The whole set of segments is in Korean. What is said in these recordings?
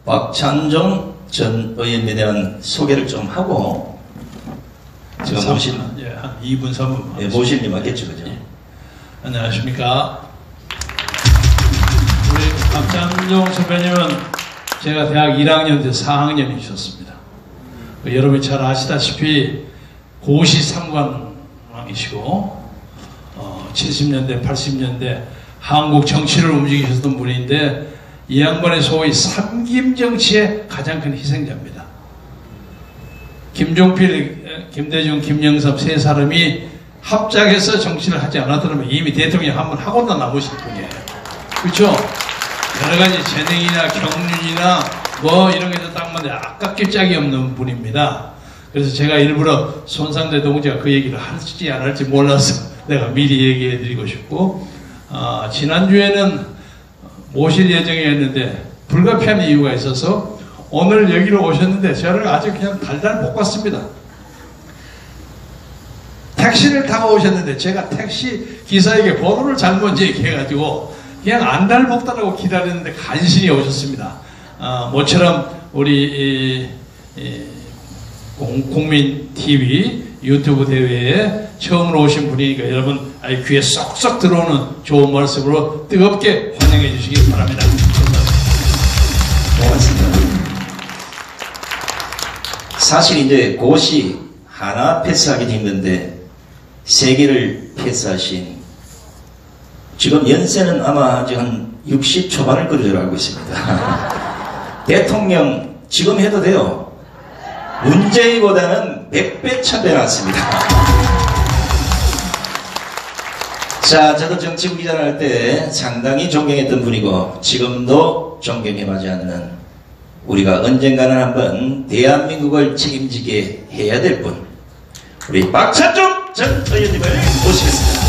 박찬종 전 의원에 대한 소개를 좀 하고 제가 모실 한 2분 3분 모실 일 맞겠죠, 그죠? 예. 안녕하십니까. 우리 박찬종 선배님은 제가 대학 1학년 때 4학년이셨습니다. 여러분이 잘 아시다시피 고시 상관왕이시고 70년대 80년대 한국 정치를 움직이셨던 분인데 이 양반의 소위 삼김정치의 가장 큰 희생자입니다. 김종필, 김대중, 김영삼 세 사람이 합작해서 정치를 하지 않았더라면 이미 대통령 한 번 하고나 남으실 분이에요. 그렇죠? 여러 가지 재능이나 경륜이나 뭐 이런 게 딱 맞는데 아깝게 짝이 없는 분입니다. 그래서 제가 일부러 손상대 동지가 그 얘기를 할지 안 할지 몰라서 내가 미리 얘기해 드리고 싶고, 지난주에는 모실 예정이었는데 불가피한 이유가 있어서 오늘 여기로 오셨는데 저를 아주 그냥 달달 볶았습니다. 택시를 타고 오셨는데 제가 택시 기사에게 번호를 잘못 얘기해가지고 그냥 안달 볶다라고 기다렸는데 간신히 오셨습니다. 모처럼 우리 국민TV 유튜브 대회에 처음으로 오신 분이니까 여러분 귀에 쏙쏙 들어오는 좋은 말씀으로 뜨겁게 환영해 주시기 바랍니다. 고맙습니다. 사실 이제 고시 하나 패스하기 힘든데 세 개를 패스하신, 지금 연세는 아마 아직 한 60 초반을 거릴 줄 알고 있습니다. 대통령 지금 해도 돼요. 문재인보다는 100배 1000배 낫습니다. 자, 저도 정치부 기자를 할 때 상당히 존경했던 분이고 지금도 존경해 마지 않는, 우리가 언젠가는 한번 대한민국을 책임지게 해야 될 분, 우리 박찬종 전 의원님을 모시겠습니다.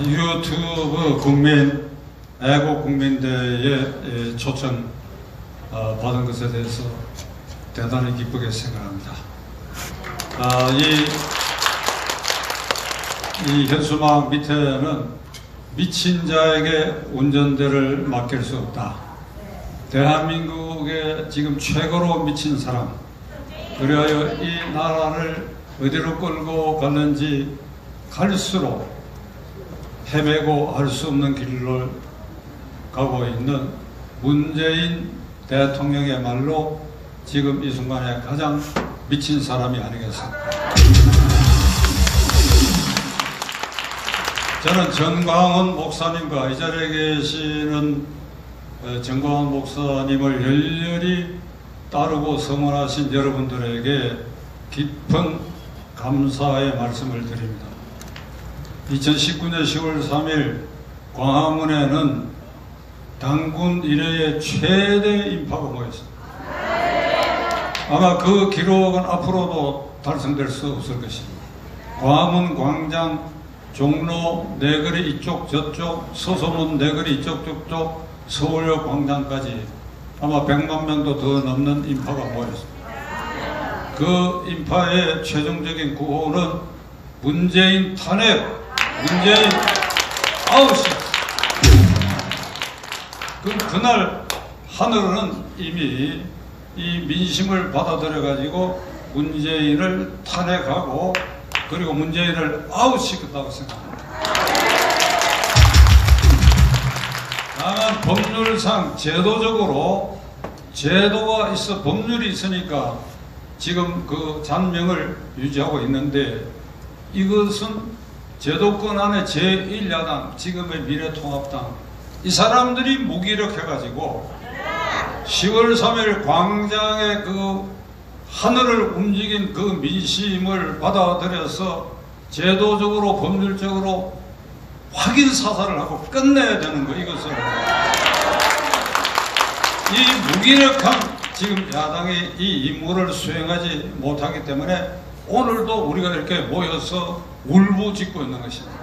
유튜브 애국 국민대회에 초청 받은 것에 대해서 대단히 기쁘게 생각합니다. 이 현수막 밑에는 미친 자에게 운전대를 맡길 수 없다. 대한민국의 지금 최고로 미친 사람, 그리하여 이 나라를 어디로 끌고 갔는지 갈수록 헤매고 할 수 없는 길을 가고 있는 문재인 대통령의 말로 지금 이 순간에 가장 미친 사람이 아니겠습니까? 저는 정광훈 목사님과 이 자리에 계시는 정광훈 목사님을 열렬히 따르고 성원하신 여러분들에게 깊은 감사의 말씀을 드립니다. 2019년 10월 3일 광화문에는 당군 이래의 최대 인파가 모였습니다. 아마 그 기록은 앞으로도 달성될 수 없을 것입니다. 광화문 광장, 종로, 내거리 이쪽 저쪽, 서소문 내거리 이쪽 저쪽, 서울역 광장까지 아마 100만 명도 더 넘는 인파가 모였습니다. 그 인파의 최종적인 구호는 문재인 탄핵, 문재인 아웃이다. 그날 하늘은 이미 이 민심을 받아들여 가지고 문재인을 탄핵하고 그리고 문재인을 아웃시켰다고 생각합니다. 다만 법률상 제도적으로 제도가 있어 법률이 있으니까 지금 그 잔명을 유지하고 있는데, 이것은 제도권 안에 제1야당, 지금의 미래통합당, 이 사람들이 무기력해가지고 10월 3일 광장의 그 하늘을 움직인 그 민심을 받아들여서 제도적으로 법률적으로 확인 사살을 하고 끝내야 되는 거, 이것을 이 무기력한 지금 야당이 이 임무를 수행하지 못하기 때문에 오늘도 우리가 이렇게 모여서 울부짖고 있는 것입니다.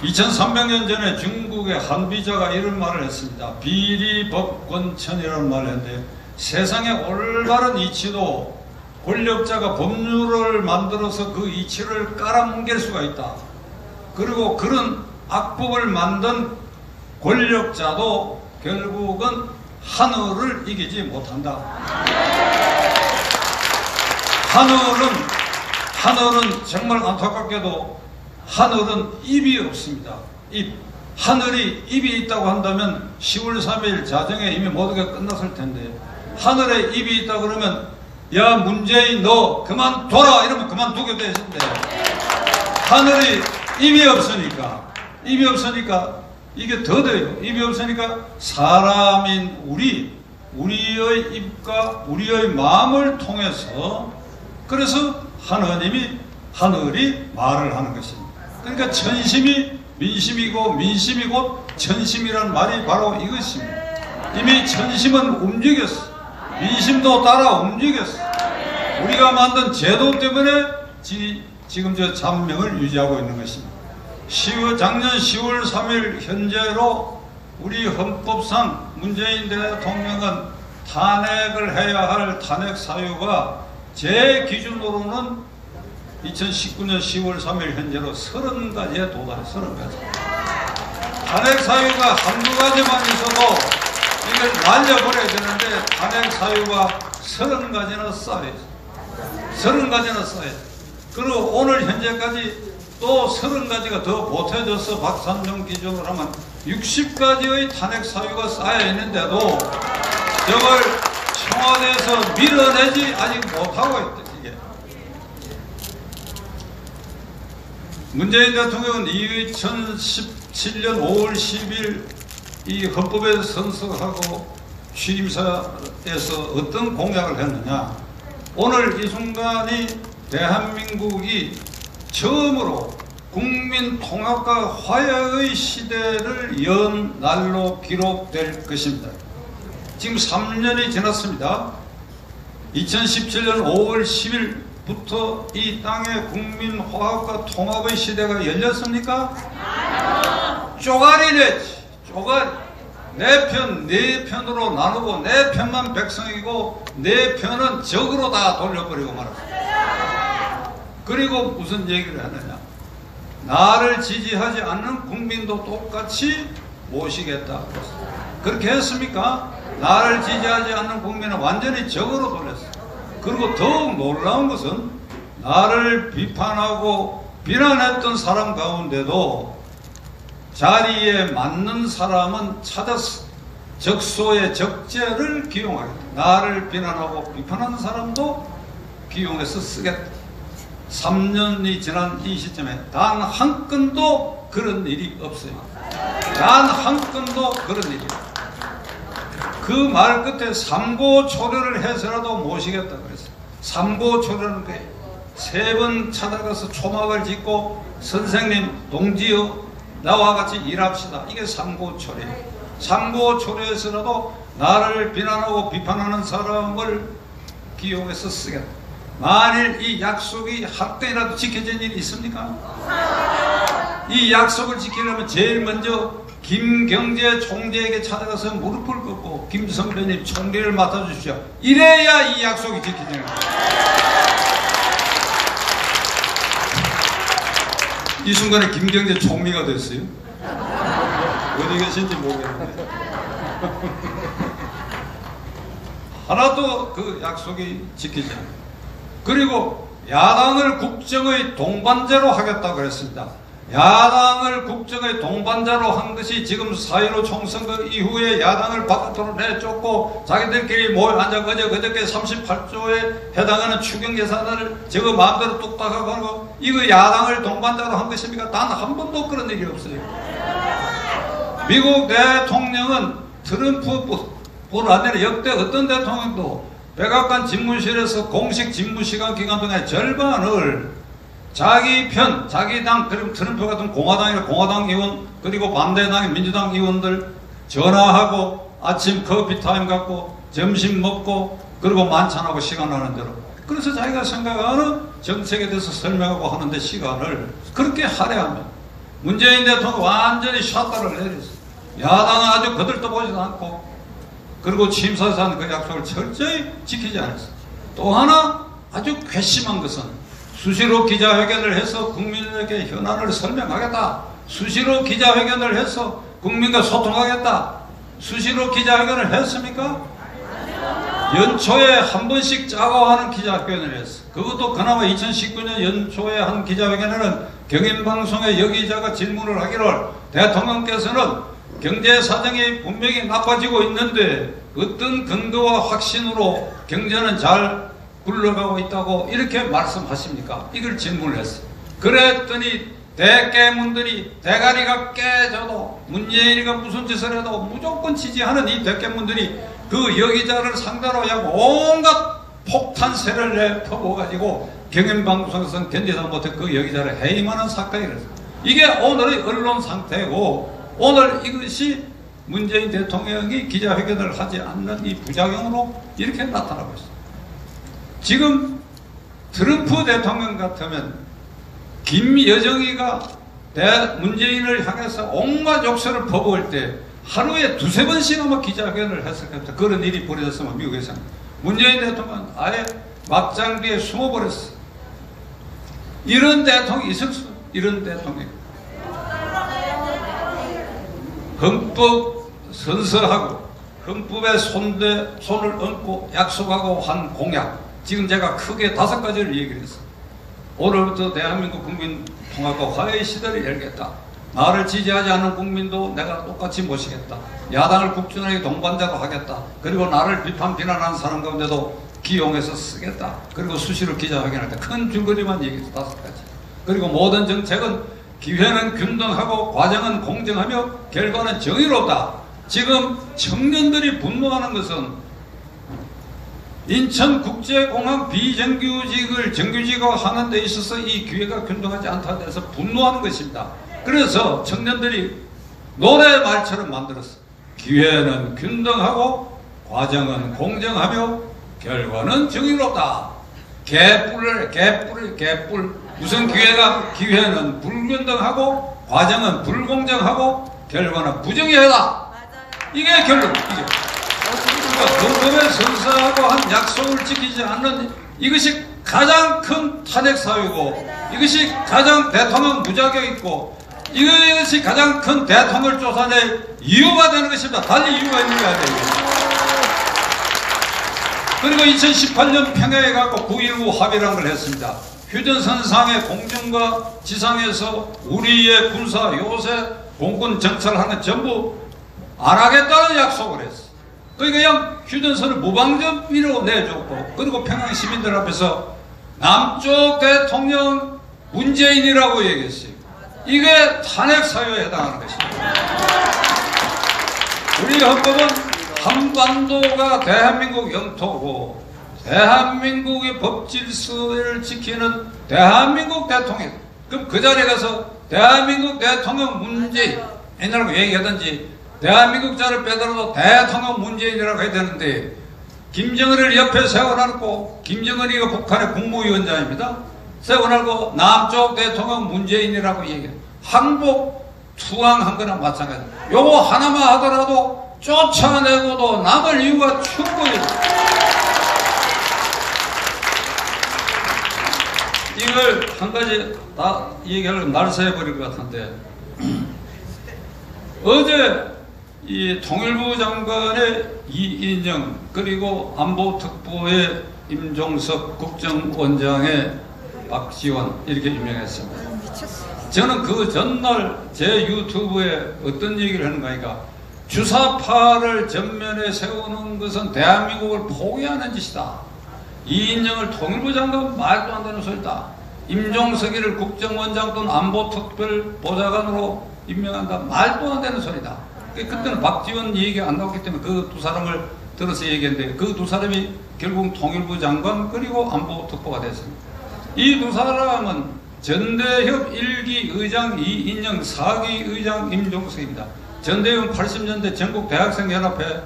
2300년 전에 중국의 한비자가 이런 말을 했습니다. 비리법권천이라는 말을 했는데, 세상의 올바른 이치도 권력자가 법률을 만들어서 그 이치를 깔아뭉갤 수가 있다. 그리고 그런 악법을 만든 권력자도 결국은 하늘을 이기지 못한다. 하늘은 정말 안타깝게도 하늘은 입이 없습니다. 하늘이 입이 있다고 한다면 10월 3일 자정에 이미 모두가 끝났을 텐데, 하늘에 입이 있다 그러면 야 문재인 너 그만둬라 이러면 그만두게 되는데, 하늘이 입이 없으니까 이게 더 돼요. 입이 없으니까 사람인 우리의 입과 우리의 마음을 통해서, 그래서 하늘이 말을 하는 것입니다. 그러니까 천심이 민심이고 민심이 곧 천심이라는 말이 바로 이것입니다. 이미 천심은 움직였어. 민심도 따라 움직였어. 우리가 만든 제도 때문에 지금 저 잔명을 유지하고 있는 것입니다. 작년 10월 3일 현재로 우리 헌법상 문재인 대통령은 탄핵을 해야 할 탄핵 사유가 제 기준으로는 2019년 10월 3일 현재로 30가지에 도달해. 30가지. 탄핵 사유가 한두 가지만 있어도 이걸 날려버려야 되는데, 탄핵 사유가 30가지나 쌓여있어. 30가지나 쌓여있어. 그리고 오늘 현재까지 또 30가지가 더 보태져서 박산종 기준으로 하면 60가지의 탄핵 사유가 쌓여있는데도 이걸 청와대에서 밀어내지 아직 못하고 있다. 이게 문재인 대통령은 2017년 5월 10일 이 헌법에 선서하고 취임사에서 어떤 공약을 했느냐. 오늘 이 순간이 대한민국이 처음으로 국민 통합과 화해의 시대를 연 날로 기록될 것입니다. 지금 3년이 지났습니다. 2017년 5월 10일부터 이 땅에 국민 화합과 통합의 시대가 열렸습니까? 쪼가리랬지. 쪼가리. 내 편, 네 편으로 나누고 내 편만 백성이고 내 편은 적으로 다 돌려버리고 말았습니다. 그리고 무슨 얘기를 하느냐. 나를 지지하지 않는 국민도 똑같이 모시겠다. 그렇게 했습니까? 나를 지지하지 않는 국민은 완전히 적으로 돌렸어요. 그리고 더욱 놀라운 것은 나를 비판하고 비난했던 사람 가운데도 자리에 맞는 사람은 찾았어. 적소의 적재를 기용하겠다. 나를 비난하고 비판하는 사람도 기용해서 쓰겠다. 3년이 지난 이 시점에 단 한 건도 그런 일이 없어요. 단 한 건도 그런 일이. 그 말 끝에 삼고초려를 해서라도 모시겠다 그랬어요. 삼고초려는 게 3번 찾아가서 초막을 짓고 선생님, 동지여 나와 같이 일합시다. 이게 삼고초려예요. 삼고초려에서라도 나를 비난하고 비판하는 사람을 기용해서 쓰겠다. 만일 이 약속이 한 건이라도 지켜진 일이 있습니까? 이 약속을 지키려면 제일 먼저 김경재 총재에게 찾아가서 무릎을 꿇고 김 선배님 총리를 맡아주십시오. 이래야 이 약속이 지켜지는 거예요. 이 순간에 김경재 총리가 됐어요. 어디 계신지 모르겠는데 하나도 그 약속이 지키지 않아요. 그리고 야당을 국정의 동반자로 하겠다고 했습니다. 야당을 국정의 동반자로 한 것이 지금 4.15 총선거 이후에 야당을 바깥으로 내쫓고 자기들끼리 모여 앉아 그저께 38조에 해당하는 추경 예산을 저거 마음대로 뚝딱하고 하는 거, 이거 야당을 동반자로 한 것입니까? 단 한 번도 그런 얘기 없어요. 미국 대통령은 트럼프뿐 아니라 역대 어떤 대통령도 백악관 집무실에서 공식 집무시간 기간 동안 절반을 자기 편, 자기 당, 그리고 트럼프 같은 공화당이나 공화당 의원, 그리고 반대당의 민주당 의원들 전화하고 아침 커피 타임 갖고 점심 먹고 그리고 만찬하고 시간 나는 대로. 그래서 자기가 생각하는 정책에 대해서 설명하고 하는데 시간을 그렇게 할애하면 문재인 대통령 완전히 샷다를 내렸어. 야당은 아주 거들떠보지도 않고 그리고 취임사에서 하는 그 약속을 철저히 지키지 않았어. 또 하나 아주 괘씸한 것은 수시로 기자회견을 해서 국민에게 현안을 설명하겠다. 수시로 기자회견을 해서 국민과 소통하겠다. 수시로 기자회견을 했습니까? 연초에 한 번씩 짜고 하는 기자회견을 했어. 그것도 그나마 2019년 연초에 한 기자회견에는 경인방송의 여기자가 질문을 하기를 대통령께서는 경제 사정이 분명히 나빠지고 있는데 어떤 근거와 확신으로 경제는 잘 굴러가고 있다고 이렇게 말씀하십니까? 이걸 질문을 했어. 그랬더니 대깨문들이 대가리가 깨져도 문재인이가 무슨 짓을 해도 무조건 지지하는 이 대깨문들이 그 여기자를 상대로 하고 온갖 폭탄세를 내퍼부어가지고 경인방송에서는 견디다 못해 그 여기자를 해임하는 사건이 일어났어요. 이게 오늘의 언론 상태고 오늘 이것이 문재인 대통령이 기자회견을 하지 않는 이 부작용으로 이렇게 나타나고 있습니다. 지금 트럼프 대통령 같으면 김여정이가 문재인을 향해서 온갖 욕설을 퍼부을 때 하루에 두세 번씩 아마 기자회견을 했을 겁니다. 그런 일이 벌어졌으면 미국에서 문재인 대통령은 아예 막장비에 숨어버렸어. 이런 대통령이 있을 수 이런 대통령 헌법 선서하고 헌법에 손을 얹고 약속하고 한 공약 지금 제가 크게 5가지를 얘기를 했어요. 오늘부터 대한민국 국민 통합과 화해의 시대를 열겠다. 나를 지지하지 않는 국민도 내가 똑같이 모시겠다. 야당을 국정원에게 동반자로 하겠다. 그리고 나를 비난하는 사람 가운데도 기용해서 쓰겠다. 그리고 수시로 기자회견할 때 큰 줄거리만 얘기해서 5가지. 그리고 모든 정책은 기회는 균등하고 과정은 공정하며 결과는 정의롭다. 지금 청년들이 분노하는 것은 인천국제공항 비정규직을 정규직화하는 데 있어서 이 기회가 균등하지 않다는 데서 분노하는 것입니다. 그래서 청년들이 노래 말처럼 만들었어. 기회는 균등하고 과정은 공정하며 결과는 정의롭다. 개뿔. 무슨 기회는 불균등하고 과정은 불공정하고 결과는 부정의하다. 이게 결론. 헌법에 선서하고 한 약속을 지키지 않는 이것이 가장 큰 탄핵사유고 이것이 가장 대통령 무자격 있고 이것이 가장 큰 대통령 쫓아낼 이유가 되는 것입니다. 달리 이유가 있는 게 아니에요. 그리고 2018년 평양에 갖고 9.19 합의라는 걸 했습니다. 휴전선상의 공중과 지상에서 우리의 군사 요새 공군 정찰하는 전부 안 하겠다는 약속을 했어. 그냥 휴전선을 무방접비로 내줬고 그리고 평양 시민들 앞에서 남쪽 대통령 문재인이라고 얘기했어요. 이게 탄핵 사유에 해당하는 것입니다. 우리 헌법은 한반도가 대한민국 영토고 대한민국의 법 질서를 지키는 대한민국 대통령. 그럼 그 자리에 가서 대한민국 대통령 문재인 옛날에 얘기하든지 대한민국 자를 빼더라도 대통령 문재인이라고 해야 되는데 김정은을 옆에 세워놓고 김정은이가 북한의 국무위원장입니다. 세워놓고 남쪽 대통령 문재인이라고 얘기해요. 항복 투항한 거나 마찬가지. 요거 하나만 하더라도 쫓아내고도 남을 이유가 충분히 이걸 한 가지 다 얘기하려면 날새버릴 것 같은데 어제 이 통일부 장관의 이인영 그리고 안보특보의 임종석 국정원장의 박지원 이렇게 유명했습니다. 저는 그 전날 제 유튜브에 어떤 얘기를 하는가 하니까 주사파를 전면에 세우는 것은 대한민국을 포기하는 짓이다. 이인영을 통일부 장관 말도 안 되는 소리다. 임종석이를 국정원장 또는 안보특별보좌관으로 임명한다. 말도 안 되는 소리다. 그때는 박지원 얘기가 안 나왔기 때문에 그 두 사람을 들어서 얘기했는데 그 두 사람이 결국 통일부 장관 그리고 안보특보가 됐습니다. 이 두 사람은 전대협 1기 의장 이인영 4기 의장 임종석입니다. 전대웅 80년대 전국 대학생연합회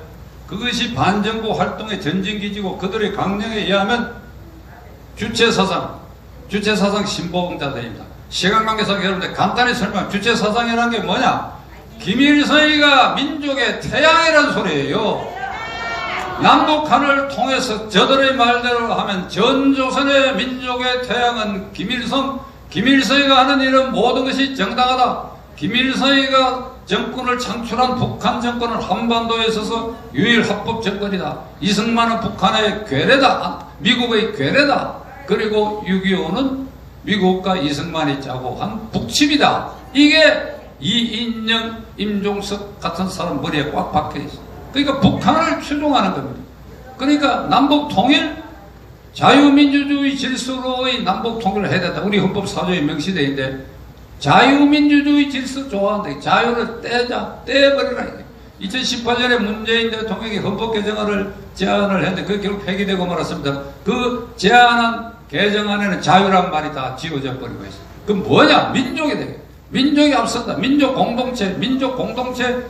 그것이 반정부 활동의 전진기지고 그들의 강령에 의하면 주체사상 신보응자들입니다. 시간 관계상 여러분들 간단히 설명. 주체사상이라는 게 뭐냐? 김일성이가 민족의 태양이라는 소리예요. 남북한을 통해서 저들의 말대로 하면 전조선의 민족의 태양은 김일성이가 하는 일은 모든 것이 정당하다. 김일성이가 정권을 창출한 북한 정권은 한반도에 있어서 유일 합법 정권이다. 이승만은 북한의 괴뢰다. 미국의 괴뢰다. 그리고 6.25는 미국과 이승만이 짜고 한 북침이다. 이게 이인영, 임종석 같은 사람 머리에 꽉 박혀있어. 그러니까 북한을 추종하는 겁니다. 그러니까 남북 통일, 자유민주주의 질서로의 남북 통일을 해야 된다. 우리 헌법 4조에 명시되어 있는데 자유민주주의 질서 좋아하는데 자유를 떼버리라. 2018년에 문재인 대통령이 헌법 개정안을 제안을 했는데 그게 결국 폐기되고 말았습니다. 그 제안한 개정안에는 자유란 말이 다 지워져 버리고 있어요. 그럼 뭐냐? 민족이 되게. 민족이 앞선다. 민족 공동체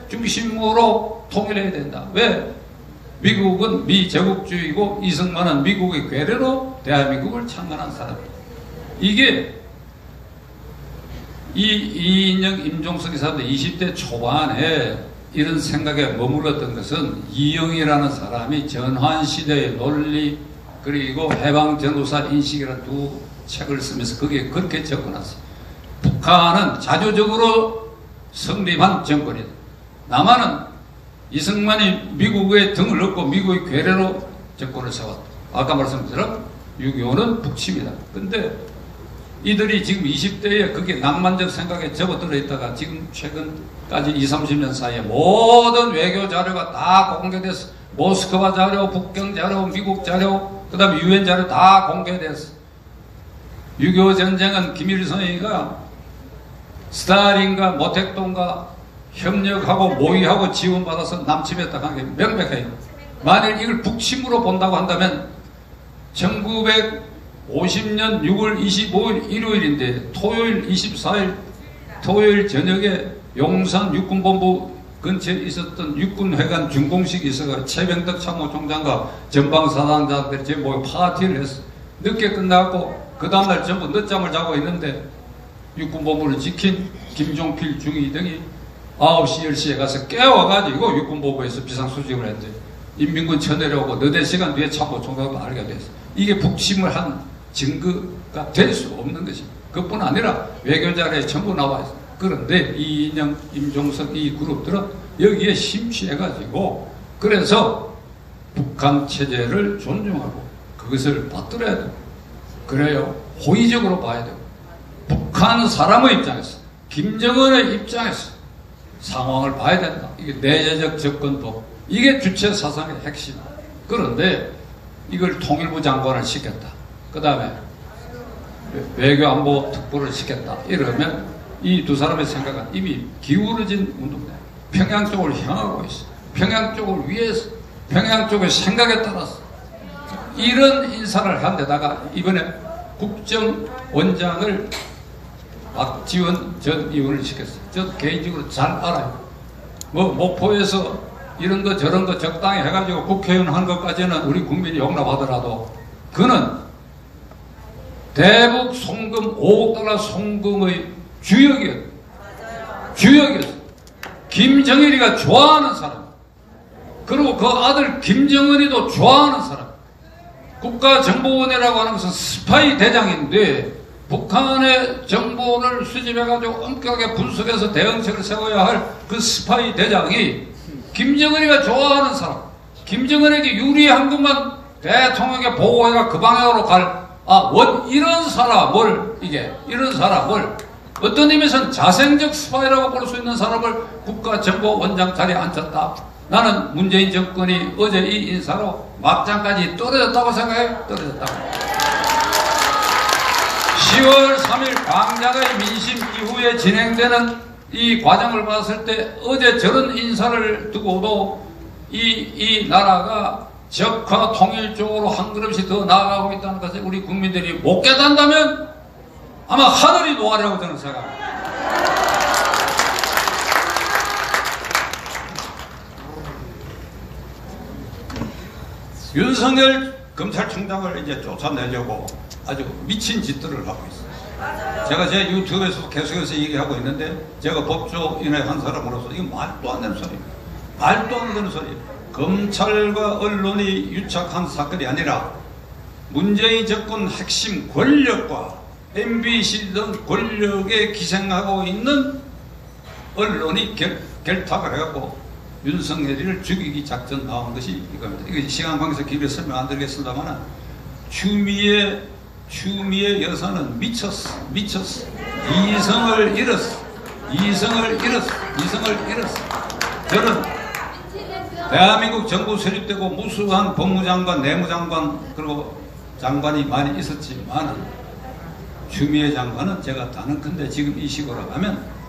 중심으로 통일해야 된다. 왜? 미국은 미제국주의고 이승만은 미국의 괴뢰로 대한민국을 창건한 사람입니다. 이게 이인영, 임종석 이 사람들 20대 초반에 이런 생각에 머물렀던 것은 이영이라는 사람이 전환시대의 논리 그리고 해방전후사 인식이라는 두 책을 쓰면서 거기에 그렇게 적어놨어요. 북한은 자주적으로 성립한 정권이다. 남한은 이승만이 미국의 등을 얻고 미국의 괴뢰로 정권을 세웠다. 아까 말씀드린 6.25는 북침이다. 근데 이들이 지금 20대에 그게 낭만적 생각에 접어들어 있다가 지금 최근까지 20-30년 사이에 모든 외교 자료가 다 공개됐어. 모스크바 자료, 북경 자료, 미국 자료, 그 다음에 UN 자료 다 공개됐어. 6.25 전쟁은 김일성이가 스탈린과 모택동과 협력하고 모의하고 지원받아서 남침했다고 하는 게 명백해요. 만일 이걸 북침으로 본다고 한다면 1950년 6월 25일 일요일인데 토요일 24일 토요일 저녁에 용산 육군본부 근처에 있었던 육군회관 준공식이 있어서 최병덕 참모총장과 전방사단장들이 제 모여 파티를 했어. 늦게 끝나고 그 다음날 전부 늦잠을 자고 있는데 육군본부를 지킨 김종필 중위 등이 9시 10시에 가서 깨워가지고 육군본부에서 비상수집을 했는데 인민군 쳐내려오고 너댓 시간 뒤에 참모총장도 알게 됐어. 이게 북침을 한 증거가 될 수 없는 것입니다. 그뿐 아니라 외교자료에 전부 나와 있어요. 그런데 이인영, 임종석 이 그룹들은 여기에 심취해가지고 그래서 북한 체제를 존중하고 그것을 받들어야 돼요. 그래요. 호의적으로 봐야 돼요. 북한 사람의 입장에서 김정은의 입장에서 상황을 봐야 된다. 이게 내재적 접근법. 이게 주체 사상의 핵심. 그런데 이걸 통일부 장관을 시켰다. 그 다음에 외교안보 특보를 시켰다. 이러면 이 두 사람의 생각은 이미 기울어진 운동이다. 평양 쪽을 향하고 있어. 평양 쪽을 위해서, 평양 쪽의 생각에 따라서 이런 인사를 한 데다가 이번에 국정원장을 박지원 전 의원을 시켰어요. 저 개인적으로 잘 알아요. 뭐 목포에서 이런 거 저런 거 적당히 해가지고 국회의원 한 것까지는 우리 국민이 용납하더라도 그는 대북 송금 5억 달러 송금의 주역이었어요. 김정일이가 좋아하는 사람. 그리고 그 아들 김정은이도 좋아하는 사람. 국가정보원이라고 하는 것은 스파이 대장인데 북한의 정보를 수집해가지고 엄격하게 분석해서 대응책을 세워야 할 그 스파이 대장이 김정은이가 좋아하는 사람. 김정은에게 유리한 것만 대통령에게 보고해가 그 방향으로 이런 사람을 어떤 의미에서는 자생적 스파이라고 볼 수 있는 사람을 국가정보원장 자리에 앉혔다. 나는 문재인 정권이 어제 이 인사로 막장까지 떨어졌다고 생각해. 떨어졌다고. 10월 3일 광장의 민심 이후에 진행되는 이 과정을 봤을 때 어제 저런 인사를 두고도 이 나라가 적화 통일 쪽으로 한 걸음씩 더 나아가고 있다는 것을 우리 국민들이 못 깨닫는다면 아마 하늘이 노하리라고 저는 생각합니다. 윤석열 검찰총장을 이제 쫓아내려고 아주 미친 짓들을 하고 있어요. 제가 제 유튜브에서 계속해서 얘기하고 있는데 제가 법조인의 한 사람으로서 이거 말도 안 되는 소리입니다. 말도 안 되는 소리예요. 검찰과 언론이 유착한 사건이 아니라 문재인 정권 핵심 권력과 MBC 등 권력에 기생하고 있는 언론이 결탁을 해갖고 윤석열이를 죽이기 작전 나온 것이 이겁니다. 이거 시간 관계에서 길게 설명 안 드리겠습니다만 추미애 여사는 미쳤어. 이성을 잃었어. 저는 대한민국 정부 세립되고 무수한 법무장관, 내무장관 그리고 장관이 많이 있었지만 추미애 장관은 제가 다는컨대 지금 이 시기로 가면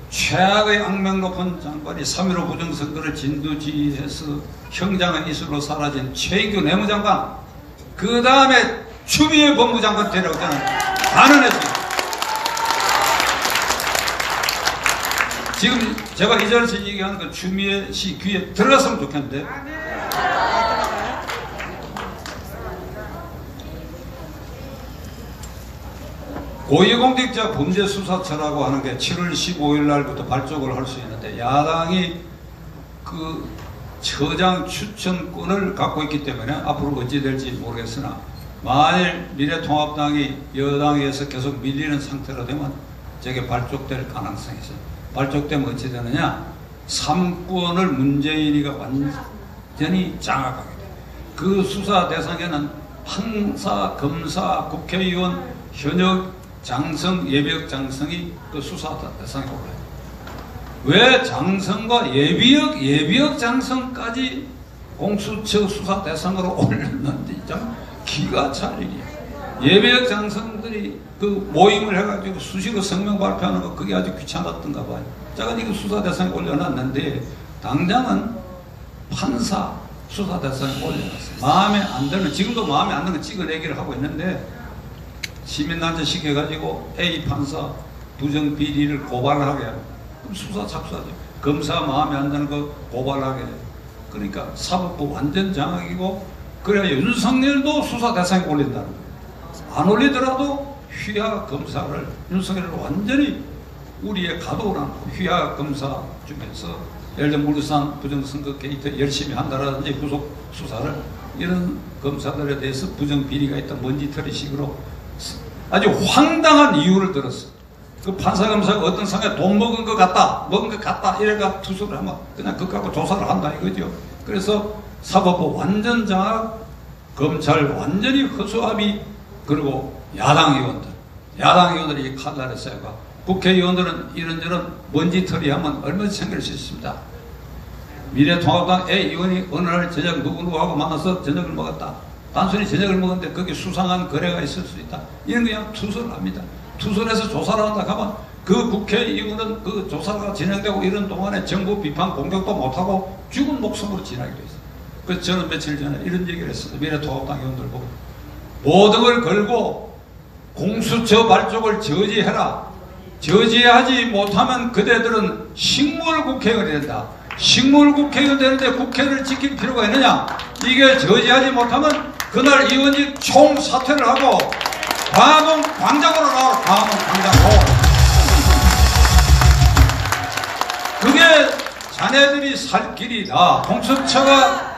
최악의 악명 높은 장관이 3.15 부정선거를 진두지휘해서 형장의 이슬로 사라진 최인규 내무장관, 그 다음에 추미애 법무장관 되라고 저는 단언했습니다. 지금 제가 이 자리에서 얘기하는 그 추미애 씨 귀에 들어갔으면 좋겠는데 고위공직자 범죄수사처라고 하는 게 7월 15일 날부터 발족을 할 수 있는데 야당이 그 처장 추천권을 갖고 있기 때문에 앞으로 어찌 될지 모르겠으나 만일 미래통합당이 여당에서 계속 밀리는 상태로 되면 저게 발족될 가능성이 있어요. 발족되면 어찌 되느냐, 3권을 문재인이가 완전히 장악하게 돼요. 그 수사 대상에는 판사, 검사, 국회의원, 현역 장성, 예비역 장성이 그 수사 대상에 올라요. 왜 장성과 예비역 장성까지 공수처 수사 대상으로 올렸는지 참 기가 찰 일이야. 예비역 장성들이 그 모임을 해가지고 수시로 성명 발표하는 거 그게 아주 귀찮았던가 봐요. 제가 이거 수사 대상에 올려놨는데 당장은 판사 수사 대상에 올려놨어요. 마음에 안 드는, 지금도 마음에 안 드는 거 찍어내기를 하고 있는데 시민단체 시켜가지고 A 판사 부정비리를 고발하게 하고 그럼 수사 착수하죠. 검사 마음에 안 드는 거 고발하게 해요. 그러니까 사법부 완전 장악이고 그래야 윤석열도 수사 대상에 올린다는 거예요. 안 올리더라도 휘하 검사를 윤석열을 완전히 우리의 가도란 휘하 검사 중에서 예를 들면 물산 부정선거 게이트 열심히 한다라든지 후속 수사를 이런 검사들에 대해서 부정비리가 있다 먼지털이 식으로 아주 황당한 이유를 들었어. 그 판사검사가 어떤 상에 돈 먹은 것 같다 이래가 투수를 하면 그냥 그거 갖고 조사를 한다 이거죠. 그래서 사법부 완전 장악, 검찰 완전히 허수아비, 그리고 야당 의원들이 칼날에 쎄가 국회의원들은 이런저런 먼지털이 하면 얼마든지 챙길 수 있습니다. 미래통합당 A 의원이 어느 날 저녁 누구하고 만나서 저녁을 먹었다. 단순히 저녁을 먹었는데 거기 수상한 거래가 있을 수 있다. 이런 그냥 투설을 합니다. 투설해서 조사를 한다 하면 그 국회의원은 그 조사가 진행되고 이런 동안에 정부 비판 공격도 못하고 죽은 목숨으로 지나기도 했어요. 그래서 저는 며칠 전에 이런 얘기를 했습니다. 미래통합당 의원들 보고 모든 걸 걸고 공수처 발족을 저지해라. 저지하지 못하면 그대들은 식물국회의원이 된다. 식물국회의원 되는데 국회를 지킬 필요가 있느냐? 이게 저지하지 못하면 그날 의원이 총사퇴를 하고 광화문 광장으로 나와. 광화문 광장으로. 그게 자네들이 살 길이다. 공수처가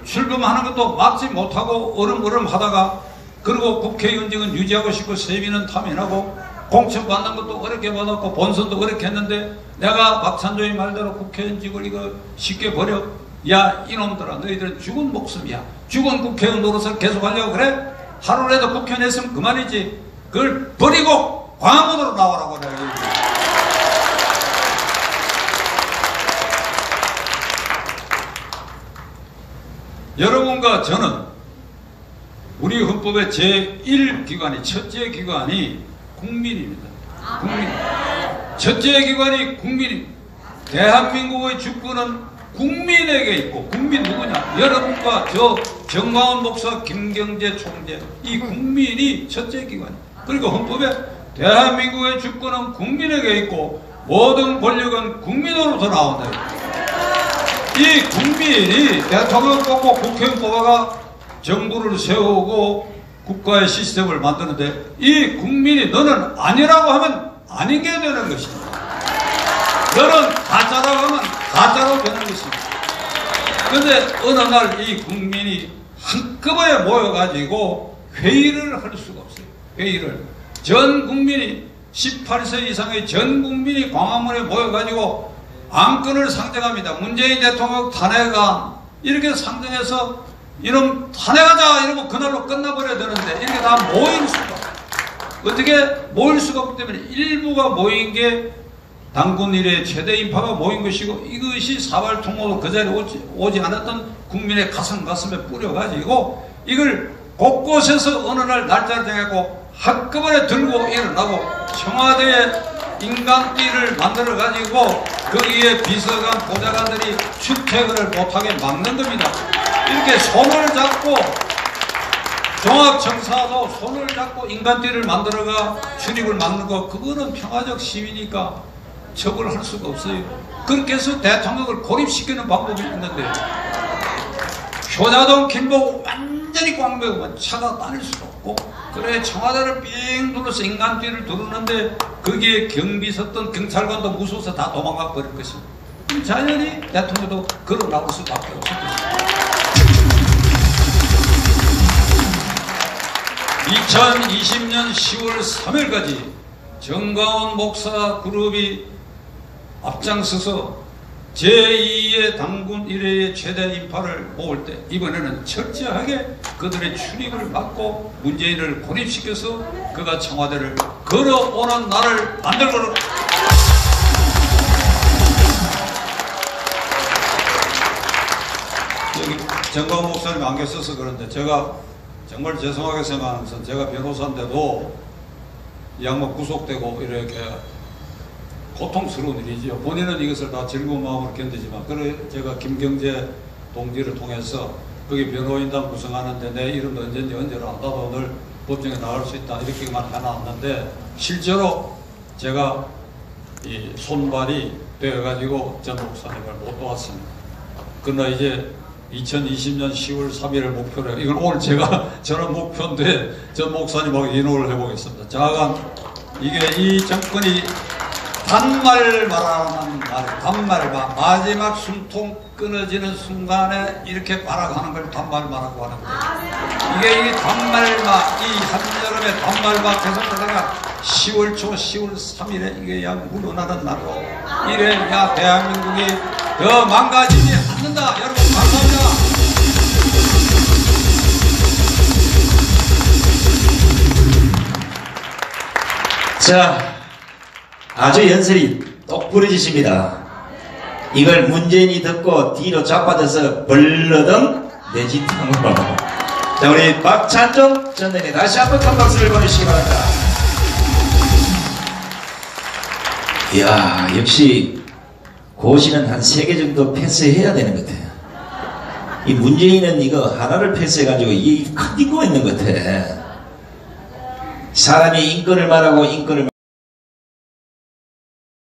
출범하는 것도 막지 못하고 얼음얼음 하다가 그리고 국회의원직은 유지하고 싶고 세비는 탐인하고 공천 받는 것도 어렵게 받았고 본선도 어렵게 했는데 내가 박찬종이 말대로 국회의원직을 이거 쉽게 버려. 야 이놈들아 너희들은 죽은 목숨이야. 죽은 국회의원 노릇을 계속하려고 그래? 하루라도 국회의원 했으면 그만이지. 그걸 버리고 광화문으로 나오라고 그래. 여러분과 저는 우리 헌법의 제1기관이 첫째 기관이 국민입니다. 국민. 첫째 기관이 국민입니다. 대한민국의 주권은 국민에게 있고 국민 누구냐? 여러분과 저 정광훈 목사, 김경재 총재 이 국민이 첫째 기관이에요. 그리고 헌법에 대한민국의 주권은 국민에게 있고 모든 권력은 국민으로부터 나온다. 이 국민이 대통령 뽑고 국회의원 뽑아가 정부를 세우고 국가의 시스템을 만드는데 이 국민이 너는 아니라고 하면 아닌 게 되는 것입니다. 너는 가짜라고 하면 가짜로 되는 것입니다. 그런데 어느 날 이 국민이 한꺼번에 모여가지고 회의를 할 수가 없어요. 회의를. 전 국민이 18세 이상의 전 국민이 광화문에 모여가지고 안건을 상정합니다. 문재인 대통령 탄핵안 이렇게 상정해서 이놈 탄핵하자 이러면 그날로 끝나버려야 되는데 이렇게 다 모일 수가 어떻게 모일 수가 없기 때문에 일부가 모인 게 당군 이래 최대 인파가 모인 것이고 이것이 사발통로로 그 자리에 오지 않았던 국민의 가슴에 뿌려가지고 이걸 곳곳에서 어느 날 날짜를 정하고 한꺼번에 들고 일어나고 청와대에 인간띠를 만들어가지고 거기에 비서관 보좌관들이 출퇴근을 못하게 막는 겁니다. 이렇게 손을 잡고 종합청사도 손을 잡고 인간띠를 만들어가 출입을 막는 거 그거는 평화적 시위니까 처벌할 수가 없어요. 그렇게 해서 대통령을 고립시키는 방법이 있는데 효자동 길목 완전히 꽉 메우면 차가 다닐 수도 없고 그래 청와대를 삥 둘러서 인간띠를 두르는데 거기에 경비 섰던 경찰관도 무서워서 다 도망가 버릴 것입니다. 자연히 대통령도 걸어 나올 수밖에 없을 것입니다. 2020년 10월 3일까지 정가원 목사 그룹이 앞장서서 제2의 당군 이래의 최대 인파를 모을 때 이번에는 철저하게 그들의 출입을 막고 문재인을 고립시켜서 그가 청와대를 걸어오는 날을 만들고 여기 정가원 목사님 안 계셔서 그런데 제가 정말 죄송하게 생각하는 것은 제가 변호사인데도 이 양반 구속되고 이렇게 고통스러운 일이죠. 본인은 이것을 다 즐거운 마음으로 견디지만 그래 제가 김경재 동지를 통해서 거기 변호인단 구성하는데 내 이름도 언제인지 언제로 나도 오늘 법정에 나올 수 있다 이렇게만 해놨는데 실제로 제가 이 손발이 되어가지고 전 목사님을 못 도왔습니다. 그러나 이제 2020년 10월 3일을 목표로 해요. 이걸 오늘 제가 저는 목표인데 전 목사님하고 인호를 해보겠습니다. 자간 이게 이 정권이 단말 말하는 말, 단말말 마지막 숨통 끊어지는 순간에 이렇게 말아가는 걸 단말말하고 하는 거예요. 이게 이 단말말, 이 한여름에 단말말 계속하다가 10월 초 10월 3일에 이게 약 물러나는 날로 이래야 대한민국이 더 망가지지 않는다. 여러분 감사합니다. 자, 아주 연설이 똑 부러지십니다. 이걸 문재인이 듣고 뒤로 자빠져서 벌러덩 내지탕으로. 자, 우리 박찬종 전대리 다시 한번 큰 박수를 보내주시기 바랍니다. 이야, 역시 고시는 한 3개 정도 패스해야 되는 것 같아요. 이 문재인은 이거 하나를 패스해가지고 이 큰 인구가 있는 것 같아. 사람이 인권을 말하고 인권을